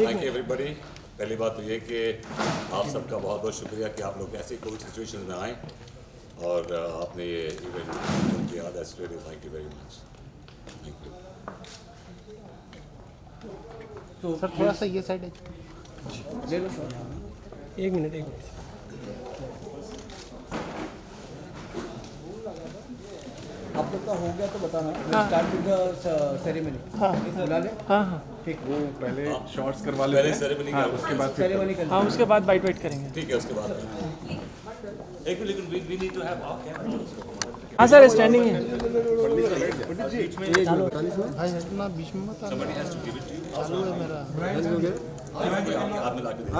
Thank you everybody. पहली बात तो ये कि आप सबका बहुत बहुत शुक्रिया कि आप लोग ऐसी कोई सिचुएशन में आए और आपने ये इवेंट किया। That's really thank you very much. Thank you. तो सर थोड़ा सा ये साइड ले लो सर। एक मिनट आप लोग का हो गया तो बताना। Start with the ceremony. हाँ बुला ले। हाँ हाँ ठीक। वो पहले शॉर्ट्स करवा लेते पहले हैं, सेरेमनी हाँ, का उसके बाद फिर सेरेमनी कर हाँ उसके बाद बाइट वाइट करेंगे। ठीक है। उसके बाद एक मिनट, लेकिन वी नीड टू हैव आप कैमरा। हाँ सर स्टैंडिंग है। भाई हटना बीच में मत आना। Somebody has to give it to you. चालू है मेरा। आपके हाथ में ला के दे।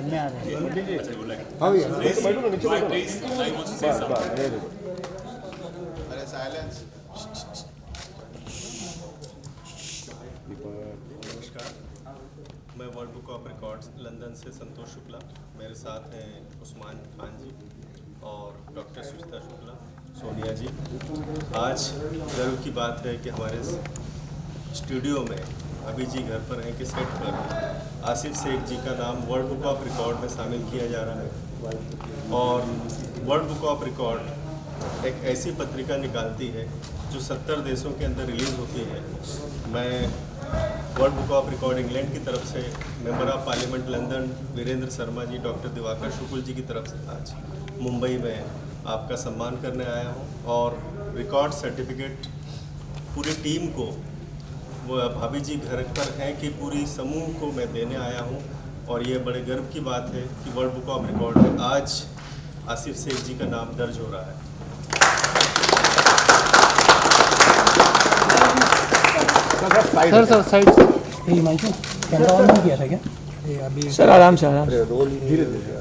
में आ रहे हैं। अच्छा, you like it. Please, Mike, please, I want to say something. अरे साइलेंस। नमस्कार, मैं world book of records London से संतोष शुक्ला। मेरे साथ हैं उस्मान खान जी और डॉक्टर सुचिता शुक्ला, सोनिया जी। आज गर्व की बात है कि हमारे स्टूडियो में अभी जी घर पर हैं कि सेट पर आसिफ शेख जी का नाम वर्ल्ड बुक ऑफ रिकॉर्ड में शामिल किया जा रहा है। और वर्ल्ड बुक ऑफ रिकॉर्ड एक ऐसी पत्रिका निकालती है जो 70 देशों के अंदर रिलीज़ होती है। मैं world book of record England की तरफ से member of parliament London Virendra Sharma ji, doctor Diwakar Shukla ji की तरफ से आज मुंबई में आपका सम्मान करने आया हूँ। और रिकॉर्ड सर्टिफिकेट पूरी टीम को, वो भाभी जी घर पर हैं कि पूरी समूह को मैं देने आया हूँ। और ये बड़े गर्व की बात है कि वर्ल्ड बुक ऑफ रिकॉर्ड में आज आसिफ शेख जी का नाम दर्ज हो रहा है। सर साइड से। ये हिमांशु कैमरा ऑन नहीं किया था क्या? ये अभी सर आराम से आराम से। धीरे धीरे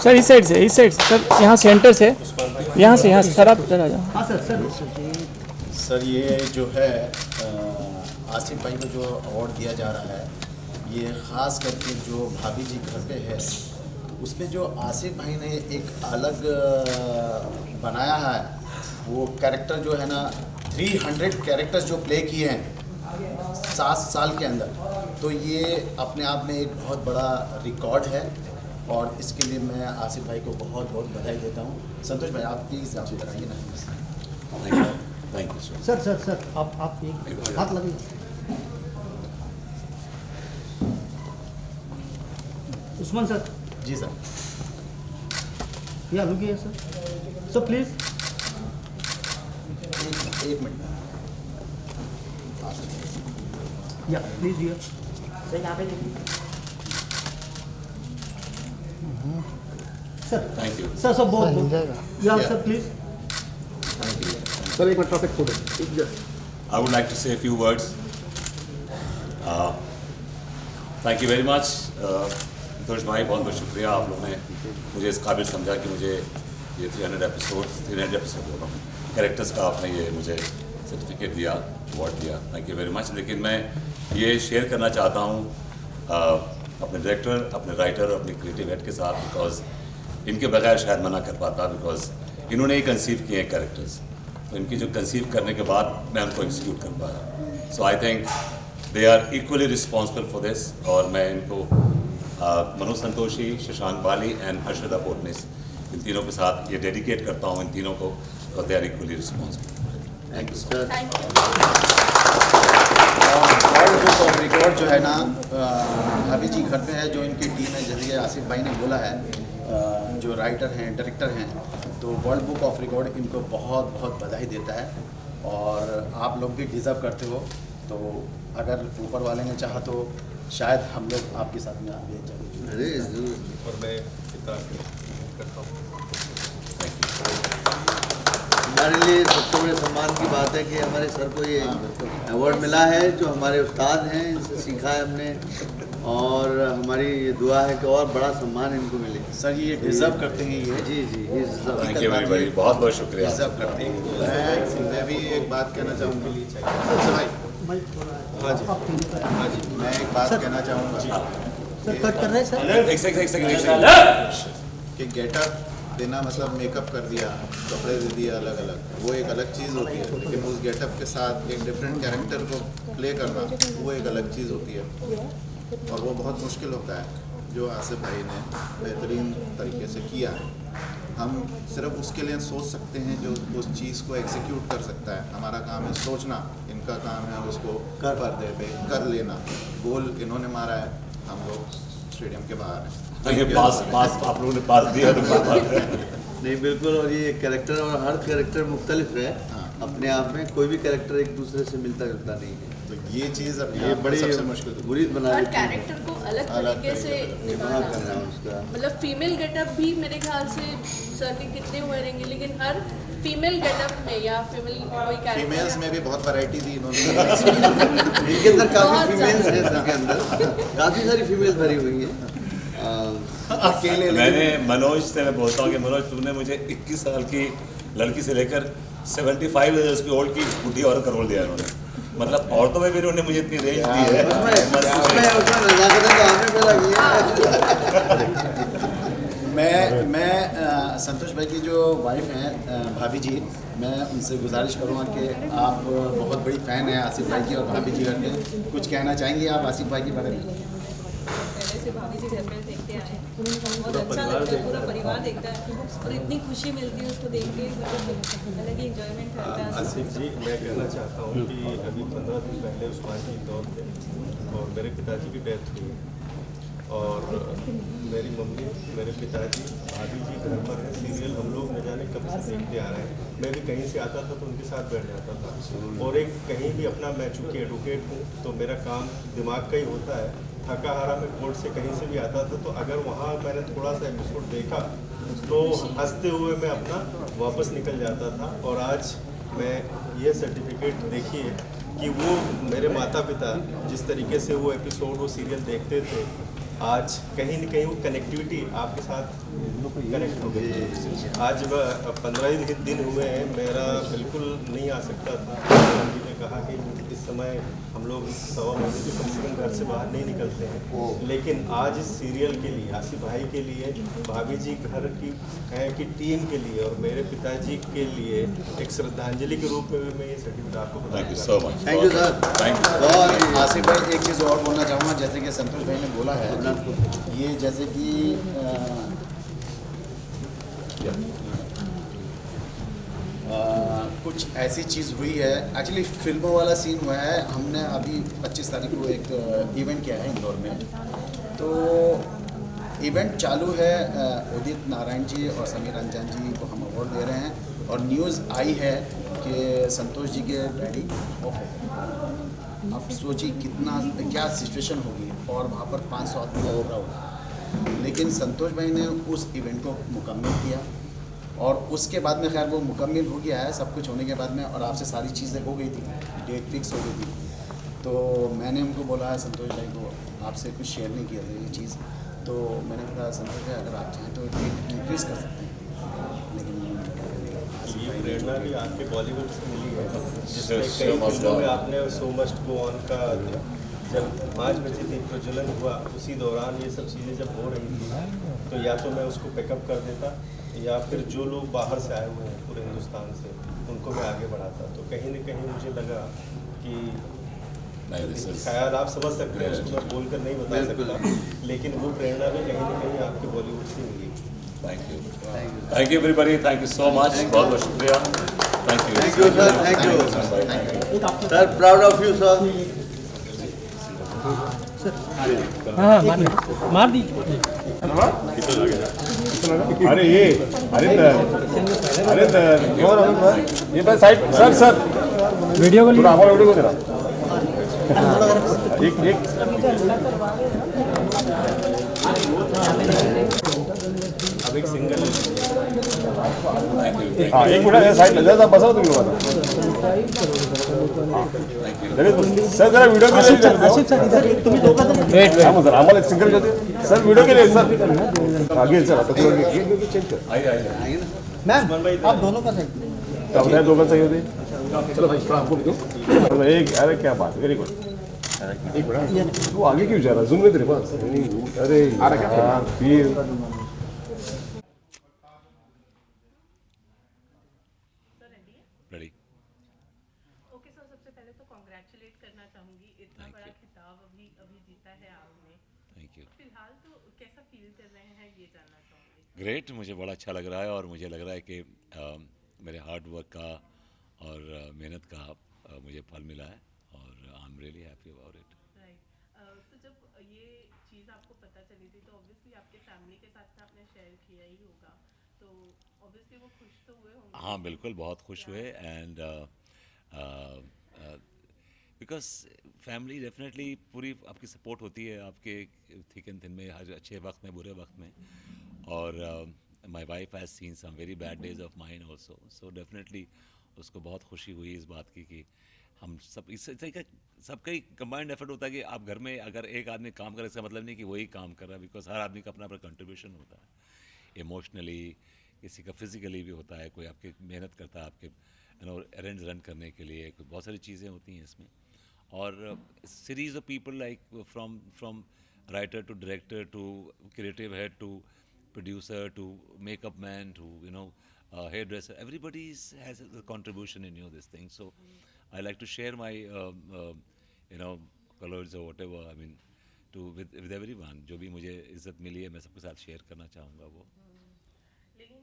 सर इस साइड से सर, यहाँ सेंटर से, यहाँ से सर आप इधर आ जाओ। हाँ सर। सर ये जो है आसिफ भाई को जो अवार्ड दिया जा रहा है, ये ख़ास करके जो भाभी जी घर पे है उसमें जो आसिफ भाई ने एक अलग बनाया है, वो कैरेक्टर जो है ना 300 कैरेक्टर्स जो प्ले किए हैं 7 साल के अंदर, तो ये अपने आप में एक बहुत बड़ा रिकॉर्ड है। और इसके लिए मैं आसिफ भाई को बहुत बहुत बधाई देता हूँ। संतोष भाई आप प्लीज़ आप इधर आइए ना। Thank you sir. सर आप एक हाथ लगे। उस्मान सर। जी सर। या लुकिए सर प्लीज। एक मिनट। या प्लीज हियर। सर यहाँ पे देखिए। Sir thank you. सर बहुत मिल जाएगा। या सर प्लीज। सर एक मिनट टॉपिक छोड़ो। I would like to say a few words. Thank you very much. संतोष भाई बहुत बहुत शुक्रिया, आप लोगों ने मुझे इस काबिल समझा कि मुझे ये 300 एपिसोड बोल रहा हूँ कैरेक्टर्स का आपने ये मुझे सर्टिफिकेट दिया, अवार्ड दिया। Thank you very much. लेकिन मैं ये शेयर करना चाहता हूँ अपने डायरेक्टर, अपने राइटर और अपने क्रिएटिव हेड के साथ, बिकॉज इनके बगैर शायद मना कर पाता, बिकॉज इन्होंने ही कंसीव किए हैं कैरेक्टर्स। तो इनकी जो कंसीव करने के बाद मैं उनको एग्जीक्यूट कर पाया। So I think they are equally responsible for this. और मैं इनको मनोज संतोषी, शशांक बाली एंड हर्षदा पोटनिस, इन तीनों के साथ ये डेडिकेट करता हूँ इन तीनों को, because they are equally responsible. Thank you sir. World book of record जो है ना अभी जी घर पे है, जो इनकी टीम है, जैसे कि आसिफ भाई ने बोला है, जो राइटर हैं, डायरेक्टर हैं, तो वर्ल्ड बुक ऑफ रिकॉर्ड इनको बहुत बहुत बधाई देता है। और आप लोग भी डिज़र्व करते हो, तो अगर ऊपर वाले ने चाहा तो शायद हम लोग आपके साथ में आगे चले। और मैं इतना करता हूँ। हमारे लिए सबसे बड़े सम्मान की बात है कि हमारे सर को ये अवार्ड मिला है, जो हमारे उस्ताद हैं, इनसे सीखा है हमने। और हमारी ये दुआ है कि और बड़ा सम्मान इनको मिले। सर ये डिज़र्व करते हैं, ये जी ये थैंक यू वेरी वेरी, बहुत बहुत शुक्रिया। डिज़र्व करते हैं। मैं भी एक बात कहना चाहूँगा। हाँ जी, मैं एक बात कहना चाहूँगा सर कट कर रहे हैं सर। एक सेकंड कि गेटअप बिना मतलब मेकअप कर दिया, कपड़े दे दिए अलग अलग, वो एक अलग चीज़ होती है। लेकिन उस गेटअप के साथ एक डिफरेंट कैरेक्टर को प्ले करना, वो एक अलग चीज़ होती है और वो बहुत मुश्किल होता है, जो आसिफ भाई ने बेहतरीन तरीके से किया है। हम सिर्फ उसके लिए सोच सकते हैं जो उस चीज़ को एग्जीक्यूट कर सकता है। हमारा काम है सोचना, इनका काम है उसको पर्दे पे कर लेना। गोल इन्होंने मारा है, हम लोग स्टेडियम के बाहर हैं। ये पास आप लोगों ने पास दिया तो कोई बात नहीं। नहीं बिल्कुल, और ये कैरेक्टर और हर कैरेक्टर मुख्तलिफ है अपने आप में, कोई भी कैरेक्टर एक दूसरे से मिलता जुलता नहीं है। तो ये चीज़ अब ये बड़ी सबसे मुश्किल बुरी बना हर देती है। कैरेक्टर को अलग तरीके से निभाना निभाना, करना उसका। मतलब फीमेल गेटअप भी मेरे ख्याल से सर के कितने हुए रहेंगे, लेकिन हर फीमेल गेटअप में या फीमेल कोई फीमेल्स कैरेक्टर में भी बहुत वैरायटी दी इन्होंने। इनके अंदर काफ़ी बहुत फीमेल्स ज़्यादा। हैं, सबके अंदर काफ़ी सारी फीमेल्स भरी हुई हैं। अकेले मैंने मनोज से मैं बोलता हूँ कि मनोज तुमने मुझे 21 साल की लड़की से लेकर 75 ईयर्स की ओल्ड की बुढ़ी औरत का रोल दिया है उन्होंने। मतलब औरतों में भी उन्होंने मुझे इतनी रेंज दी है। उसमें नज़ाकतें तो आने पे लगी हैं। मैं संतोष भाई की जो वाइफ हैं भाभी जी, मैं उनसे गुजारिश करूँगा कि आप बहुत बड़ी फ़ैन हैं आसिफ भाई की और भाभी जी घर पे, कुछ कहना चाहेंगे आप आसिफ भाई के बारे में? पहले से भाभी जी घर में देखते आए हैं, बहुत अच्छा लगता है, पूरा परिवार देखता है और इतनी खुशी मिलती है उसको देख के, मतलब अलग ही इंजॉयमेंट करता है। आसिफ जी, मैं कहना चाहता हूँ कि अभी 15 दिन पहले उस्मान जी इंदौर थे और मेरे पिताजी की डेथ हुई और मेरी मम्मी, मेरे पिताजी, भाभी जी घर पर है। सीरियल हम लोग न जाने कब से देखते आ रहे हैं। मैं भी कहीं से आता था तो उनके साथ बैठ जाता था और एक कहीं भी अपना, मैं चूँकि एडवोकेट हूँ तो मेरा काम दिमाग का ही होता है। थका हारा मैं कोर्ट से कहीं से भी आता था तो अगर वहाँ मैंने थोड़ा सा एपिसोड देखा तो हंसते हुए मैं अपना वापस निकल जाता था। और आज मैं ये सर्टिफिकेट देखिए कि वो मेरे माता पिता जिस तरीके से वो एपिसोड, वो सीरियल देखते थे, आज कहीं न कहीं वो कनेक्टिविटी आपके साथ कनेक्ट हो गई। आज 15 दिन हुए हैं, मेरा बिल्कुल नहीं आ सकता था। जी ने कहा कि इस समय हम लोग 1.25 महीने से कम घर से बाहर नहीं निकलते हैं, लेकिन आज इस सीरियल के लिए, आसिफ भाई के लिए, भाभी जी घर की टीम के लिए और मेरे पिताजी के लिए एक श्रद्धांजलि के रूप में भी मैं ये सर्टिफिकेट आपको thank you so much. Thank you sir. Thank you. और आसिफ भाई एक चीज़ और बोलना चाहूँगा, जैसे कि संतोष भाई ने बोला है, ये जैसे कि कुछ ऐसी चीज़ हुई है, एक्चुअली फिल्मों वाला सीन हुआ है। हमने अभी 25 तारीख को एक इवेंट किया है इंदौर में, तो इवेंट चालू है। उदित नारायण जी और समीर अंजान जी को हम अवार्ड दे रहे हैं और न्यूज़ आई है कि संतोष जी के डैडी ऑफ है। आप सोचिए कितना, क्या सिचुएशन होगी और वहाँ पर 500 आदमी का क्राउड। लेकिन संतोष भाई ने उस इवेंट को मुकम्मल किया और उसके बाद में खैर वो मुकम्मल हो गया है सब कुछ होने के बाद में, और आपसे सारी चीज़ें हो गई थी, डेट फिक्स हो गई थी। तो मैंने उनको बोला है संतोष भाई को, आपसे कुछ शेयर नहीं किया था ये चीज़, तो मैंने कहा संतोष भाई अगर आप चाहें तो डेट इंक्रीज़ कर सकते हैं। लेकिन ये प्रेरणा भी आपके बॉलीवुड से मिली है, जिसमें कई फिल्मों में आपने सो मस्ट गो ऑन का जब 5 बजे थी प्रज्वलन हुआ, उसी दौरान ये सब चीज़ें जब हो रही थी तो या तो मैं उसको पिकअप कर देता या फिर जो लोग बाहर से आए हुए हैं पूरे हिंदुस्तान से उनको मैं आगे बढ़ाता। तो कहीं न कहीं मुझे लगा कि ख्याल आप समझ सकते हैं, उसको मैं बोल कर नहीं बता सकता, लेकिन वो प्रेरणा भी कहीं न कहीं आपके बॉलीवुड से मिली। Thank you everybody, thank you so much, बहुत बहुत शुक्रिया। Thank you. Thank you sir, thank you sir, proud of you sir. हाँ मार दी। अरे ये ये पर साइड सर वीडियो को थोड़ा हमारा वीडियो को जरा एक अब एक सिंगल हाँ एक मिनट साइड लग जाता बसा तुम्ही सर जरा वीडियो के लिए वेट सर आम्हाला सिंगल करते सर वीडियो के लिए सर आगे चला तो चेंज कर आइए मैम आप दोनों का साइड तब मैं दोनों सही होते चलो भाई थोड़ा आपको दो एक अरे क्या बात है वेरी गुड एक मिनट तू आगे क्यों जा रहा जूम में तेरे पास अरे यार फिर यू। फिलहाल तो कैसा फील कर रहे हैं ये जानना चाहूँगी। ग्रेट, मुझे बड़ा अच्छा लग रहा है और मुझे लग रहा है कि मेरे हार्ड वर्क का और मेहनत का मुझे फल मिला है और I am really happy about it. Right, तो जब ये चीज़ आपको पता चली थी तो ऑब्वियसली आपके फैमिली के साथ आपने शेयर किया ही होगा, तो ऑब्वियसली वो खुश तो हुए होंगे। हाँ बिल्कुल, बहुत खुश हुए एंड बिकॉज फैमिली डेफिनेटली पूरी आपकी सपोर्ट होती है आपके थिक एंड थिन में, हर अच्छे वक्त में बुरे वक्त में। और my wife has seen some very bad days of mine also, so definitely उसको बहुत खुशी हुई इस बात की कि हम सब इस सबका ही कंबाइंड एफर्ट होता है कि आप घर में अगर एक आदमी काम करे इसका मतलब नहीं कि वही काम कर रहा है, बिकॉज हर आदमी का अपना अपना कंट्रीब्यूशन होता है, इमोशनली, किसी का फिजिकली भी होता है, कोई आपकी मेहनत करता है आपके अरेंज रन करने के लिए, बहुत सारी चीज़ें होती हैं इसमें। और series of people like from writer to director to creative head to producer to makeup man to hairdresser, everybody has a contribution in this thing, so I like to share my colors or whatever, I mean to with everyone, जो भी मुझे इज्जत मिली है मैं सबके साथ share करना चाहूँगा वो। लेकिन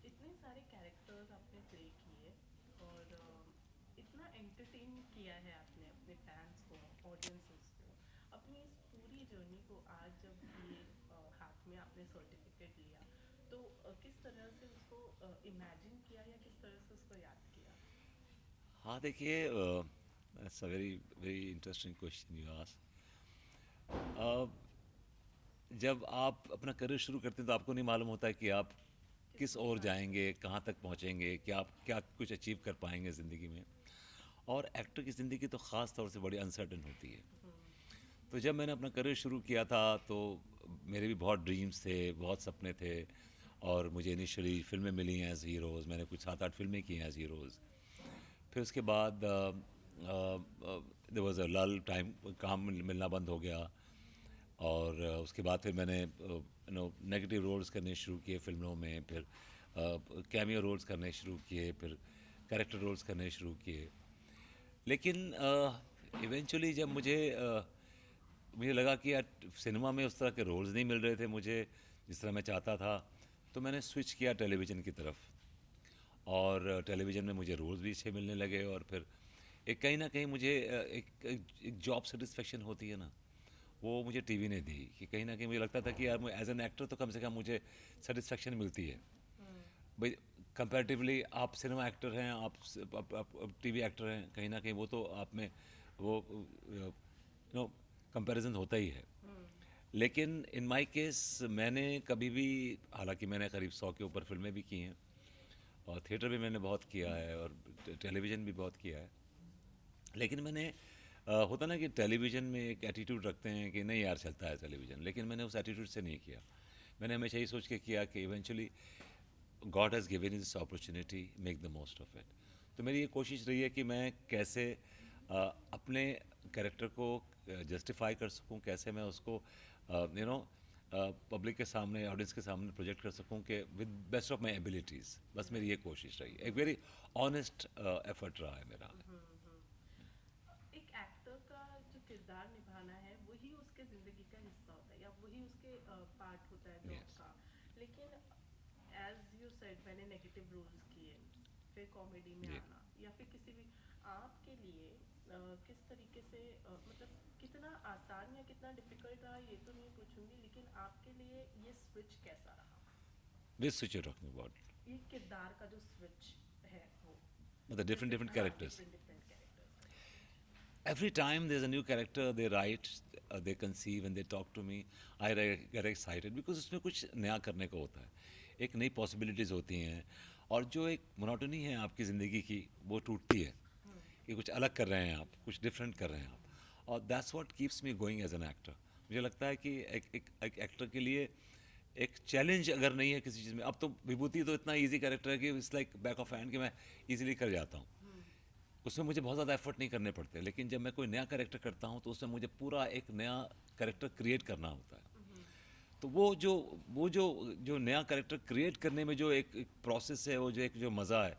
इतने सारे कैरेक्टर्स आपने प्ले किए और इतना एंटरटेन किया है आपने अपने फैंस को, ऑडियंसेस को, अपनी इस पूरी जर्नी को आज जब ये हाथ में आपने सर्टिफिकेट लिया तो किस तरह से उसको इमेजिन किया या किस तरह से उसको याद किया? हाँ देखिए, that's a very very interesting question you ask. जब आप अपना करियर शुरू करते हैं तो आपको नहीं मालूम होता है कि आप किस ओर जाएंगे, कहाँ तक पहुँचेंगे, कि आप क्या कुछ अचीव कर पाएंगे ज़िंदगी में। और एक्टर की ज़िंदगी तो ख़ास तौर से बड़ी अनसर्टन होती है। तो जब मैंने अपना करियर शुरू किया था तो मेरे भी बहुत ड्रीम्स थे, बहुत सपने थे, और मुझे इनिशियली फिल्में मिली हैं एज हीरोज़, मैंने कुछ 7-8 फिल्में की हैं एज हीरोज़। फिर उसके बाद देयर वाज अ लल टाइम, काम मिलना बंद हो गया, और उसके बाद फिर मैंने नेगेटिव रोल्स करने शुरू किए फिल्मों में, फिर कैमियो रोल्स करने शुरू किए, फिर कैरेक्टर रोल्स करने शुरू किए। लेकिन इवेंचुअली जब मुझे लगा कि यार सिनेमा में उस तरह के रोल्स नहीं मिल रहे थे मुझे जिस तरह मैं चाहता था, तो मैंने स्विच किया टेलीविज़न की तरफ, और टेलीविज़न में मुझे रोल्स भी अच्छे मिलने लगे, और फिर एक कहीं ना कहीं मुझे एक जॉब सेटिस्फेक्शन होती है ना, वो मुझे टीवी ने दी, कि कहीं ना कहीं मुझे लगता था कि यार एज एन एक्टर तो कम से कम मुझे सेटिस्फेक्शन मिलती है। भाई कंपैरेटिवली आप सिनेमा एक्टर हैं, आप टीवी एक्टर हैं, कहीं ना कहीं वो तो आप में वो कंपैरिजन होता ही है। लेकिन इन माय केस मैंने कभी भी, हालांकि मैंने करीब 100 के ऊपर फिल्में भी की हैं, और थिएटर भी मैंने बहुत किया है, और टेलीविज़न भी बहुत किया है, लेकिन मैंने होता ना कि टेलीविज़न में एक एटीट्यूड रखते हैं कि नहीं यार चलता है टेलीविज़न, लेकिन मैंने उस एटीट्यूड से नहीं किया। मैंने हमेशा ये सोच के किया कि eventually God has given this opportunity, make the most of it. तो मेरी ये कोशिश रही है कि मैं कैसे अपने कैरेक्टर को जस्टिफाई कर सकूं, कैसे मैं उसको पब्लिक के सामने, ऑडियंस के सामने प्रोजेक्ट कर सकूं कि with best of my abilities. बस मेरी ये कोशिश रही, एक वेरी ऑनेस्ट एफर्ट रहा है मेरा। एक एक्टर का जो किरदार निभाना है वही उसके ज़िंदगी का हिस्सा होता है, या वही उसके पार्ट होता है जॉब का। लेकिन एज यू सेड मैंने नेगेटिव रोल्स किए, फिर कॉमेडी में आना, या फिर किसी भी, आपके लिए किस तरीके से मतलब कितना आसान या कितना डिफिकल्ट रहा ये तो नहीं पूछूंगी, लेकिन आपके लिए ये स्विच कैसा रहा? Which switch you're talking about? ये किरदार का जो स्विच है वो, मतलब different characters. different characters. Every time there's a new character they write, they conceive and they talk to me, I get excited because उसमें कुछ नया करने को होता है, एक नई पॉसिबिलिटीज़ होती हैं, और जो एक मोनोटनी है आपकी ज़िंदगी की वो टूटती है, कि कुछ अलग कर रहे हैं आप, कुछ डिफरेंट कर रहे हैं आप, और that's what keeps me going as an actor. मुझे लगता है कि एक एक्टर के लिए एक चैलेंज अगर नहीं है किसी चीज़ में, अब तो विभूति तो इतना इजी कैरेक्टर है कि it's like back of hand, कि मैं इजीली कर जाता हूँ, उसमें मुझे बहुत ज़्यादा एफर्ट नहीं करने पड़ते। लेकिन जब मैं कोई नया कैरेक्टर करता हूँ तो उसमें मुझे पूरा एक नया कैरेक्टर क्रिएट करना होता है। तो वो जो नया कैरेक्टर क्रिएट करने में जो एक प्रोसेस है, वो जो मज़ा है,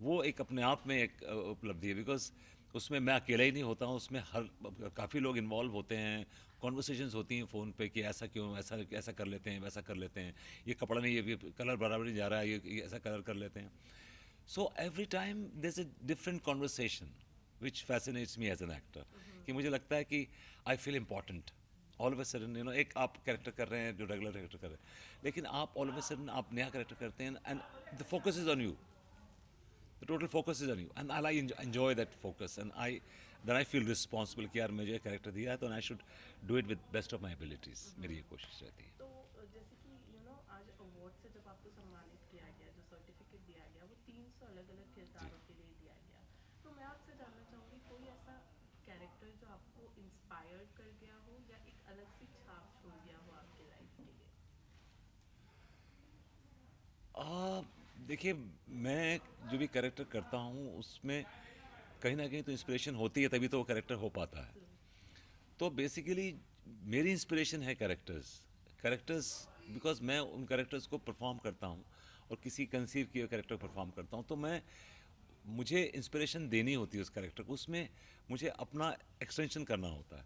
वो एक अपने आप में एक उपलब्धि है। बिकॉज उसमें मैं अकेला ही नहीं होता हूँ, उसमें काफ़ी लोग इन्वॉल्व होते हैं, कॉन्वर्सेशंस होती हैं फ़ोन पे कि ऐसा क्यों, ऐसा ऐसा कर लेते हैं, वैसा कर लेते हैं, ये कपड़ा नहीं, ये कलर बराबर नहीं जा रहा है, ये ऐसा कलर कर लेते हैं. So every time there is a different conversation which fascinates me as an actor. कि मुझे लगता है कि I feel important all of a sudden. एक आप कैरेक्टर कर रहे हैं जो रेगुलर कैरेक्टर कर रहे हैं, लेकिन आप ऑल ऑफ अ सडन आप नया कैरेक्टर करते हैं and the focus is on you. The total focus is on you, and I enjoy that focus, and I feel responsible कि यार मुझे कैरेक्टर दिया है तो I should do it with best of my abilities. मेरी ये कोशिश रहती है. तो जैसे कि आज अवार्ड से जब आपको सम्मानित किया गया, जो सर्टिफिकेट दिया गया वो 300 अलग-अलग किरदारों के लिए दिया गया. तो मैं आपसे जानना चाहूँगी कोई ऐसा कैरेक्टर जो आपको इंस्पायर्ड कर गया हो या एक अलग सी छाप छोड़ गया हो आपके लाइफ के लिए? देखिए, मैं जो भी कैरेक्टर करता हूँ उसमें कहीं ना कहीं तो इंस्पिरेशन होती है, तभी तो वो कैरेक्टर हो पाता है. तो बेसिकली मेरी इंस्पिरेशन है कैरेक्टर्स बिकॉज मैं उन कैरेक्टर्स को परफॉर्म करता हूँ और किसी कंसीव किए कैरेक्टर परफॉर्म करता हूँ, तो मुझे इंस्पिरेशन देनी होती है उस कैरेक्टर को. उसमें मुझे अपना एक्सटेंशन करना होता है,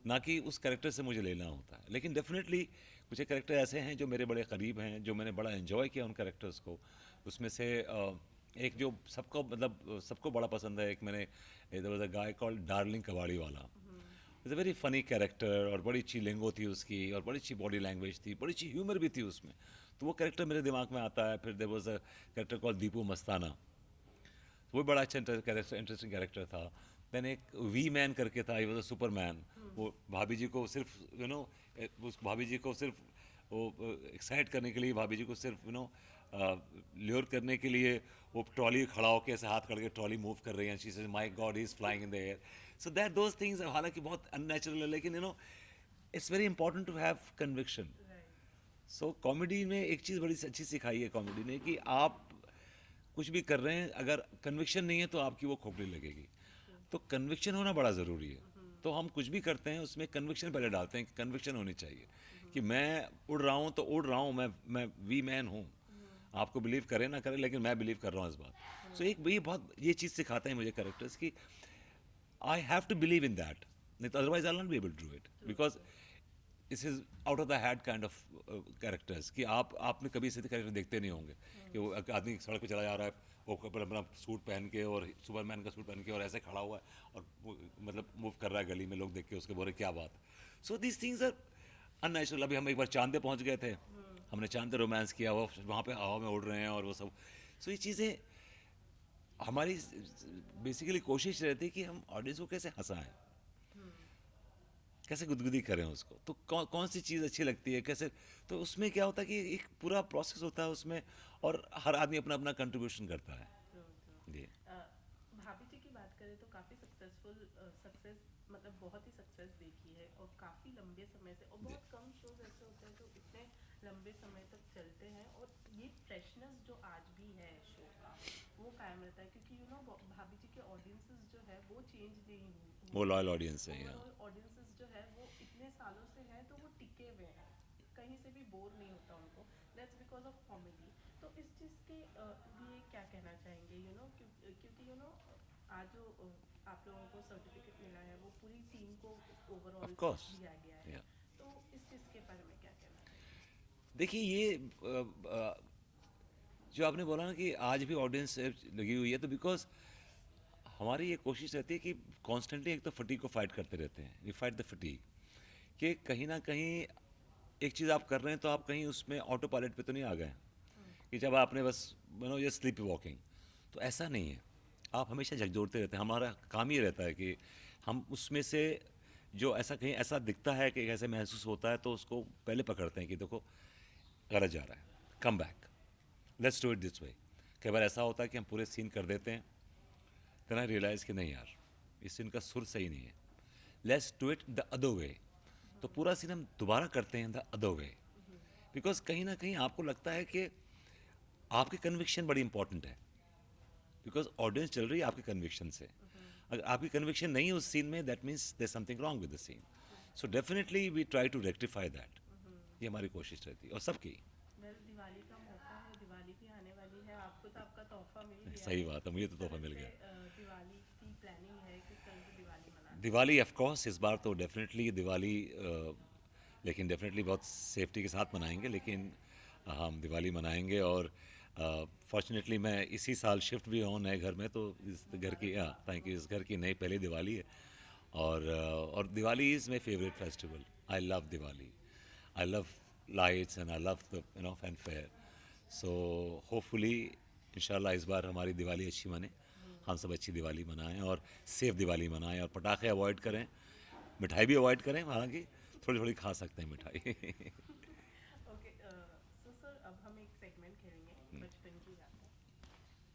ना कि उस कैरेक्टर से मुझे लेना होता है. लेकिन डेफिनेटली कुछ कैरेक्टर ऐसे हैं जो मेरे बड़े करीब हैं, जो मैंने बड़ा एंजॉय किया उन कैरेक्टर्स को. उसमें से एक जो सबको बड़ा पसंद है, एक मैंने there was a guy called darling कबाड़ी वाला. Is a very funny character और बड़ी अच्छी लिंगो थी उसकी और बड़ी अच्छी बॉडी लैंग्वेज थी, बड़ी अच्छी ह्यूमर भी थी उसमें. तो वो कैरेक्टर मेरे दिमाग में आता है. फिर there was a character called Deepu Mastana, वो बड़ा अच्छा इंटरेस्टिंग कैरेक्टर था. देन एक वी मैन करके था, ही वाज अ सुपरमैन. वो भाभी जी को सिर्फ उस भाभी जी को सिर्फ वो एक्साइट करने के लिए, भाभी जी को सिर्फ ल्योर करने के लिए वो ट्रॉली खड़ा होकर ऐसे हाथ करके ट्रॉली मूव कर रही है. She says my god he is flying in the air. So that those things हालांकि बहुत अननेचुरल है, लेकिन it's very important to have conviction. So comedy में एक चीज़ बड़ी अच्छी सिखाई है कॉमेडी ने कि आप कुछ भी कर रहे हैं, अगर कन्विक्शन नहीं है तो आपकी वो खोखली लगेगी. तो कन्विक्शन होना बड़ा ज़रूरी है. तो हम कुछ भी करते हैं उसमें कन्विक्शन पहले डालते हैं कि कन्विक्शन होनी चाहिए कि मैं उड़ रहा हूँ तो उड़ रहा हूँ, मैं वी मैन हूँ. आपको बिलीव करें ना करें, लेकिन मैं बिलीव कर रहा हूँ इस बात. सो ये चीज़ सिखाते हैं मुझे कैरेक्टर्स की I have to believe in that, नहीं तो otherwise I not be able to do it. Because this is out of the head kind of characters कि आपने कभी ऐसे कैरेक्टर देखते नहीं होंगे कि वो आदमी सड़क पे चला जा रहा है, वो अपना सूट पहन के और सुपरमैन का सूट पहन के और ऐसे खड़ा हुआ है और वो मूव कर रहा है गली में, लोग देख के उसके बोले क्या बात. So these things are unnatural. अभी हम एक बार चांद पे पहुँच गए थे, हमने चांद पे रोमांस किया, वो वहाँ पे हवा में उड़ रहे हैं और वो सब. सो ये चीज़ें हमारी बेसिकली कोशिश रहती है कि हम ऑडियंस को कैसे हंसाएं, कैसे गुदगुदी करें उसको. तो कौन सी चीज़ अच्छी लगती है, कैसे. तो उसमें क्या होता है कि एक पूरा प्रोसेस होता है उसमें और हर आदमी अपना अपना कंट्रीब्यूशन करता है. जी. भाभी जी की बात करें तो काफ़ी सक्सेस मतलब बहुत ही सक्सेस देखी है और काफ़ी लंबे समय से, और बहुत कम शोज ऐसे होते हैं जो इतने लंबे समय तक चलते हैं और ये फ्रेशनेस जो आज भी है शो का वो कायम रहता है. क्योंकि भाभी जी के ऑडियंसेस जो है वो चेंज नहीं हुई, वो लॉयल ऑडियंस है. ऑडियंसेस जो है वो इतने सालों से हैं तो वो टिके हुए हैं, कहीं से भी बोर नहीं होता उनको. That's because of comedy. तो इस चीज़ के लिए क्या कहना चाहेंगे क्योंकि आज जो आप लोगों को सर्टिफिकेट मिला है वो पूरी टीम को ओवरऑल दिया गया है. तो इस चीज़ के बारे में क्या कहना है? देखिए, ये जो आपने बोला ना कि आज भी ऑडियंस लगी हुई है, तो बिकॉज हमारी ये कोशिश रहती है कि कॉन्स्टेंटली एक तो फटीग को फाइट करते रहते हैं. वी फाइट द फटीग कि कहीं ना कहीं एक चीज़ आप कर रहे हैं तो आप कहीं उसमें ऑटो पायलट पे तो नहीं आ गए कि जब आपने बस ये स्लीप वॉकिंग. तो ऐसा नहीं है, आप हमेशा झकझोरते रहते हैं. हमारा काम ही रहता है कि हम उसमें से जो ऐसा कहीं ऐसा दिखता है कि ऐसे महसूस होता है तो उसको पहले पकड़ते हैं कि देखो गलत जा रहा है, come back, let's do it this way. कई बार ऐसा होता है कि हम पूरे सीन कर देते हैं, देन आई रियलाइज़ कि नहीं यार, इस सीन का सुर सही नहीं है, let's do it the other way. तो पूरा सीन हम दोबारा करते हैं द अदर वे, बिकॉज कहीं ना कहीं आपको लगता है कि आपकी कन्विक्शन बड़ी इंपॉर्टेंट है. बिकॉज ऑडियंस चल रही है आपके कन्विक्शन से. अगर आपकी कन्विक्शन नहीं है उस सीन में, that means there something wrong with the scene. So definitely we try to rectify that. ये हमारी कोशिश रहती है और सबकी. दिवाली का मौका है, दिवाली भी आने वाली है, आपको तो आपका तोहफा मिल गया. सही बात है, मुझे तो तोहफा मिल गया. दिवाली की प्लानिंग है दिवाली ऑफ कोर्स इस बार तो डेफिनेटली दिवाली लेकिन डेफिनेटली बहुत सेफ्टी के साथ मनाएंगे, लेकिन हम दिवाली मनाएंगे। और फॉर्चुनेटली मैं इसी साल शिफ्ट भी हूँ नए घर में, तो इस घर की थैंक यू, इस घर की नई पहली दिवाली है। और Diwali is my favourite festival. I love Diwali, I love lights and I love the fanfare. So hopefully इंशाल्लाह इस बार हमारी दिवाली अच्छी बने, हम सब अच्छी दिवाली मनाएं और सेफ दिवाली मनाएं, और पटाखे अवॉइड करें, मिठाई भी अवॉइड करें, हालांकि थोड़ी थोड़ी खा सकते हैं मिठाई।